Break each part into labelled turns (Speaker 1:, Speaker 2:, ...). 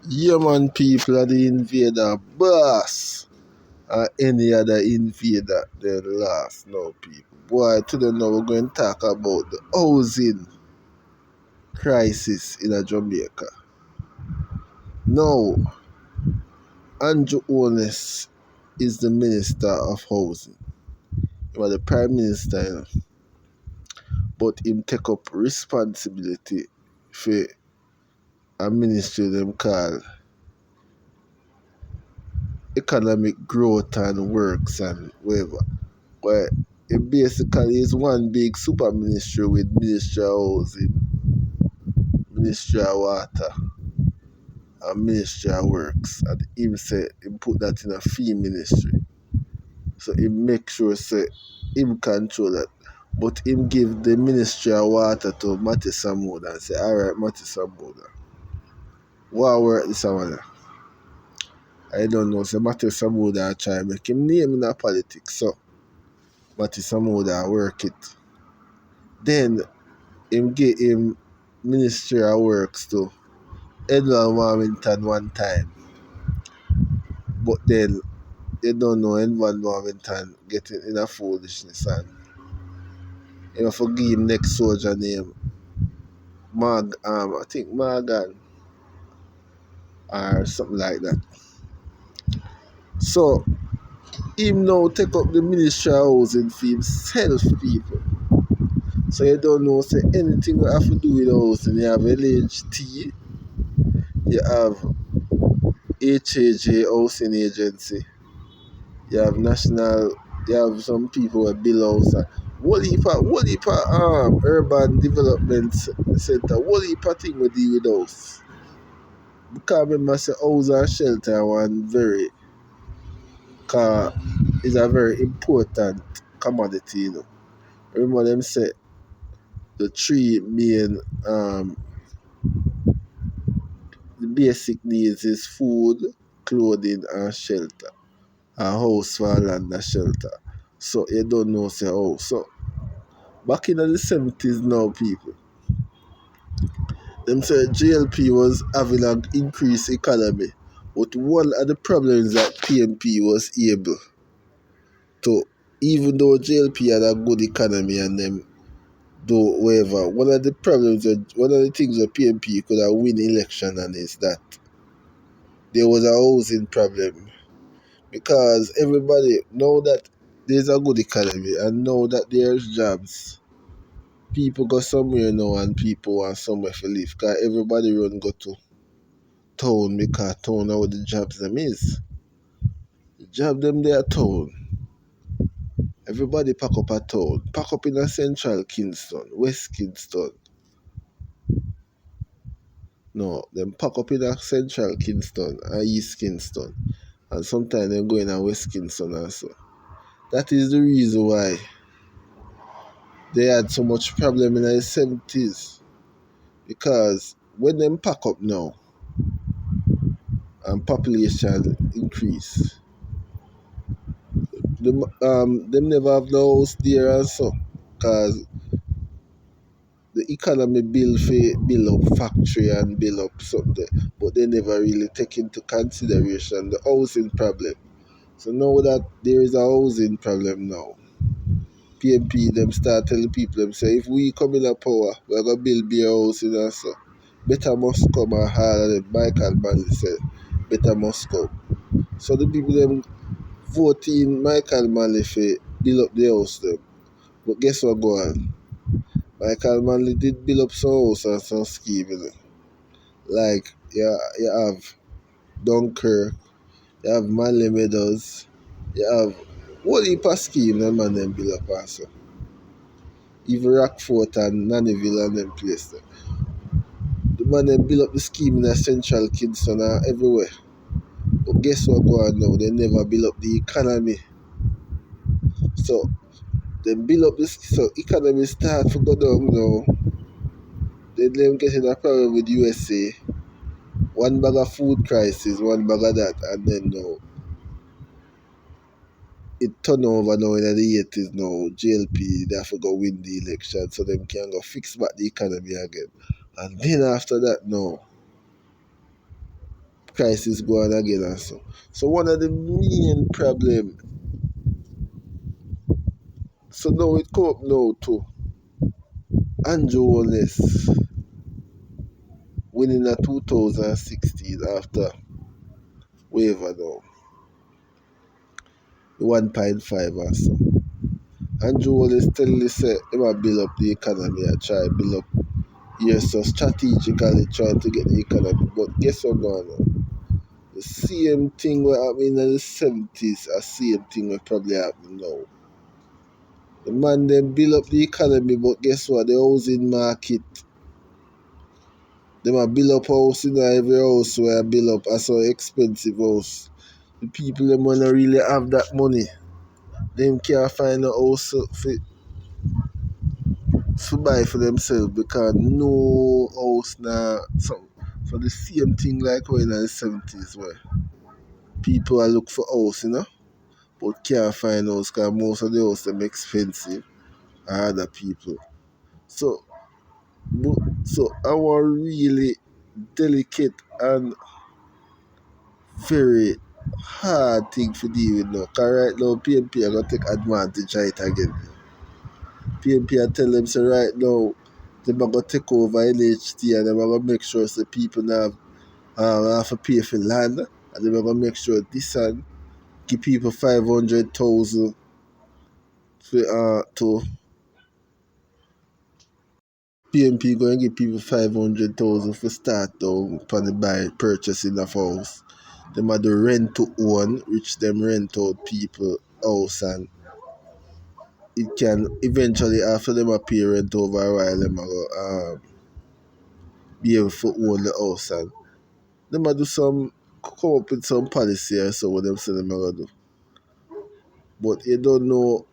Speaker 1: Yeah, man, people are the invader boss. Any other invader, they last now, people. Boy, today now we're going to talk about the housing crisis in Jamaica. Now, Andrew Holness is the Minister of Housing. He was the Prime Minister, you know, but him take up responsibility for a ministry them call economic growth and works and whatever. But it basically is one big super ministry with Ministry of Housing, Ministry of Water, and Ministry of Works. And him say him put that in a fee ministry. So he make sure say him control that. But him give the Ministry of Water to Matty Samuda and say, alright, Matty Samuda. What work this one? I don't know. So Matty Samuda try make him name in a politics. So Matty Samuda work it. Then him give him Ministry of Works to Edward Warmington one time. But then you don't know Edward Warmington getting in a foolishness and you know forgive him next soldier name I think Morgan or something like that. So him now take up the Ministry of Housing for himself, people. So you don't know say anything we have to do with housing. You have LHT, you have HAJ Housing Agency, you have national, you have some people who build house. What heap of urban development center, what heap of thing we deal with house. Because remember say house and shelter one very is a very important commodity, you know. Remember them say the three main the basic needs is food, clothing and shelter. A house for land and shelter. So you don't know say how. So back in the 70s now, people, them say JLP was having an increased economy. But one of the problems that PMP was able to, even though JLP had a good economy and them do whatever, one of the problems, one of the things that PMP could have win election on is that there was a housing problem. Because everybody know that there's a good economy and know that there's jobs. People go somewhere now and people want somewhere to live. Because everybody run go to town because town are where the jobs them is. The job them there town. Everybody pack up a town. Pack up in a central Kingston, West Kingston. No, them pack up in a central Kingston and East Kingston. And sometimes they go in a West Kingston also. That is the reason why they had so much problem in the 70s. Because when them pack up now and population increase, them never have no house there and so. Because the economy build up factory and build up something, but they never really take into consideration the housing problem. So now that there is a housing problem now, PMP them start telling people them say if we come in a power, we're gonna build beer house in us. So better must come and hard and Michael Manley said better must come. So the people them vote in Michael Manley for build up the house them. But guess what go on? Michael Manley did build up some house and some scheme, you know. Like you have Dunkirk, you have Manley Meadows, you have what heap of scheme them man them build up also. Even Rockfort and Nannyville and them place there. The man them build up the scheme in the central Kingston and everywhere. But guess what go on now? They never build up the economy. So they build up this so economy start to go down now. Then them getting a problem with USA. One bag of food crisis, one bag of that, and then now it turn over now in the 80s now. JLP they have to go win the election so them can go fix back the economy again. And then after that now crisis go on again and so. So one of the main problem, so now it come up now to Andrew Holness winning a 2016 after waiver now, 1.5 or so. Andrew Holness tell you say he might build up the economy and try build up, yes, so strategically trying to get the economy. But guess what going on? The same thing what happened in the 70s, a same thing will probably happen now. The man then build up the economy, but guess what? The housing market, they might build up house in every house where I build up a so expensive house. The people them wanna really have that money. Them can't find a house for buy for themselves because no house now. So the same thing like when in the 70s where people are look for house, but can't find house because most of the house them expensive are other people. So so our really delicate and very hard thing to deal with now. Because right now PNP are gonna take advantage of it again. PNP are tell them so right now they are gonna take over NHT and they are gonna make sure so people now have to pay for land and they are gonna make sure this and give people 500,000 to PNP going to give people 500,000 for start down upon the buy purchasing of house. Them are the rent to own, which them rent out people house and it can eventually after them a pay rent over a while them a go be able to own the house and them a do some come up with some policy or so what them say them a go do. But you don't know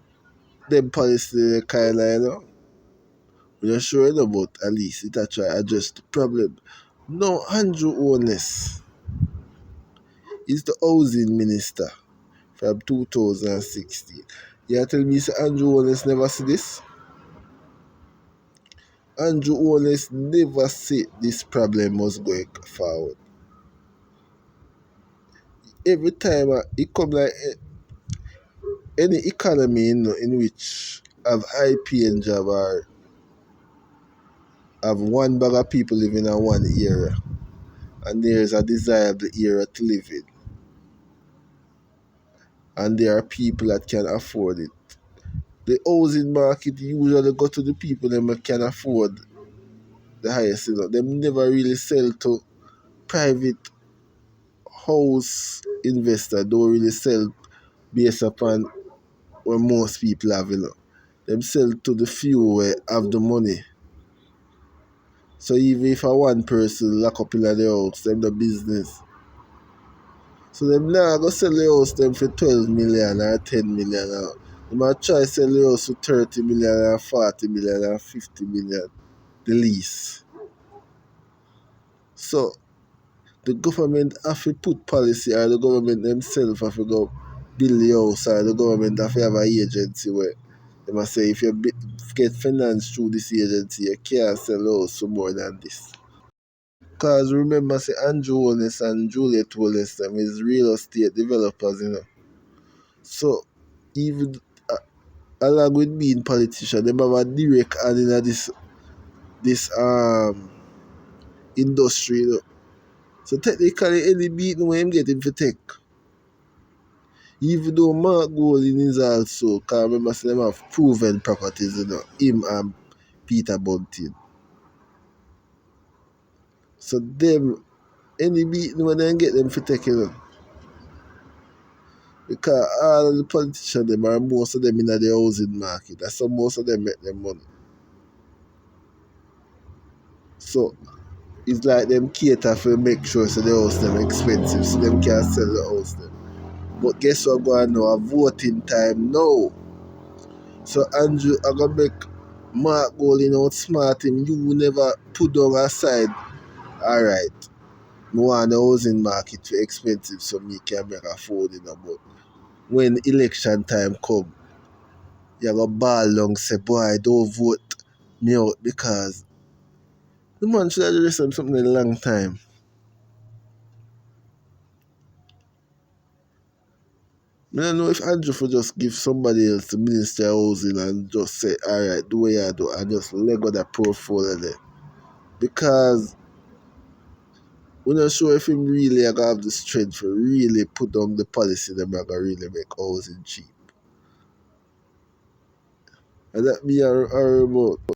Speaker 1: them policy kinda we're not sure but at least it a try address the problem. No, Andrew Holness is the housing minister from 2016. You tell me say Andrew Holness never see this? Andrew Holness never see this problem must go forward. Every time it come like any economy in which have high paying job or have one bag of people living in one area and there's a desirable area to live in and there are people that can afford it. The housing market usually go to the people that can afford the highest. Them never really sell to private house investor. Don't really sell based upon what most people have. Them sell to the few where have the money. So even if a one person lock up in the house, them the business. So them now go sell the house them for 12 million or 10 million. They might try sell the house for 30 million or 40 million or 50 million. The lease. So the government have to put policy or the government themselves have to go build the house or the government have to have an agency where they must say if you get finance through this agency you can't sell the house for more than this. Because remember say Andrew Holness and Juliet Holness them is real estate developers. So even along with being politician, them have a direct hand in this industry. So technically any beating when him get him for take. Even though Mark Golding is also, because remember say them have proven properties, him and Peter Bunting. So them any beating when they get them for take. Because all the politicians them are most of them in the housing market. That's how most of them make them money. So it's like them cater for make sure so the house them expensive so them can sell the house them. But guess what going now? A voting time now. So Andrew I gonna make Mark Golding out smart him. You never put down aside. Alright. Me want the housing market too expensive so me can make afford it. But when election time come, you go ball down say boy don't vote me out because the man should have just done something in a long time. I don't know if Andrew for just give somebody else the Minister of Housing and just say, alright, do what you do and just let go that portfolio there. Because we're not sure if him really are gonna have the strength to really put down the policy them are gonna really make housing cheap. And that me a remote.